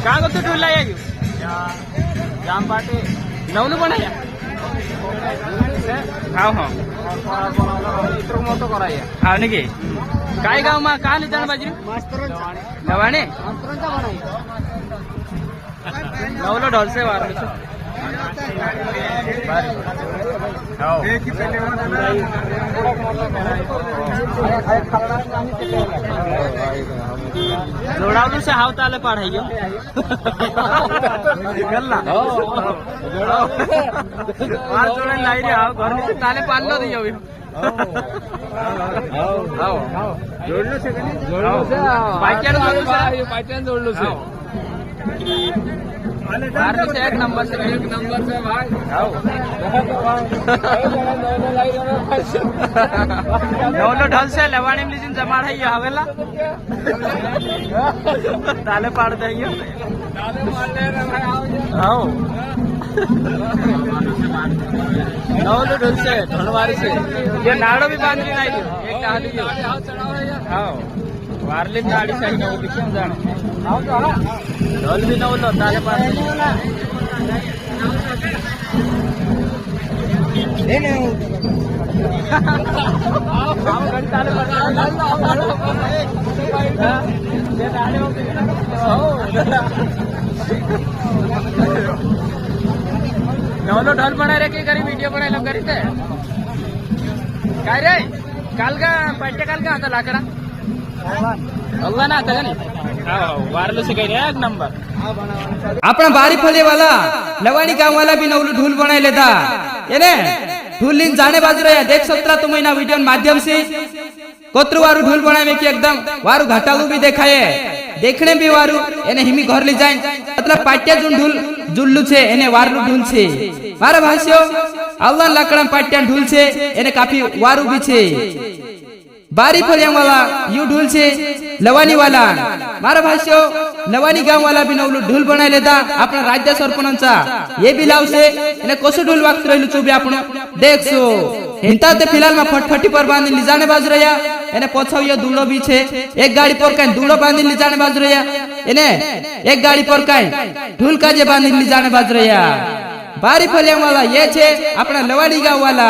का गो तू ढोल लाया जाम पाटे नवलू बनाया हाँ हाँ इतरो मोठो कराया हाँ निकी काय गाव मा का लिजाण बाजरी लवाणी नवलो ढोल से वार जोडावलू से हाव ताले पाढ़ाई गयो गल्ला वार जोड़े लाई रे हाव घर में ताले पाल लो दियो भी जोड़लो से कनी जोड़लो से पाइटियान जोड़लो से वारलो से एक नंबर से भाई नवलो ढल से लवाणी में लीजिन जमा है ये हवेला ताले पाड़ देंगे आओ नवलो ढल से ढलवारी से ये नाड़ो भी बांध ली नहीं एक डाली आओ वारली गाड़ी सही न होगी क्यों जाने ढोल भी नवलो ताले पाड़ नवलो ढोल बना रे की करी वीडियो बनाय लो करी ते काय रे काल का पट्टे काल का आता लाकडा अल्लाह ना आता का वारलो से कही एक नंबर अपना बारी फले वाला लवाणी गांव वाला भी नवलू ढोल बनाए लेता ये ने ढोल लीन जाने बाजू रहा देख सकता तुम इन वीडियो माध्यम से कोत्रु वारू ढोल बनाए में कि एकदम वारू घाटालू भी देखाए देखने भी वारू एने हिमी घर ले जाए मतलब पाट्या जुन ढोल जुल्लू छे एने वारलू ढोल छे मारा भाष्यो अल्लाह लाकड़ा पाट्या ढोल छे एने काफी वारू भी छे बारी फलिया वाला यू ढोल छे लवानी वाला मारा भाष्यो लवानी गांव वाला भी नवलू ढोल बनाय लेता अपना राज्य सरपंचा ये भी लाव से एने कसो ढोल वागत रहलू चोबी आपण देखसो हिंता ते फिलहाल में फटफटी पर बांधी ली जाने बाजू रया एने पछाव ये दूलो भी छे एक गाड़ी पर काई दूलो बांधी ली जाने बाजू रया एने एक गाड़ी पर काई ढोल का जे बांधी ली जाने बाजू रया बारी फलिया वाला ये छे अपना लवानी गांव वाला।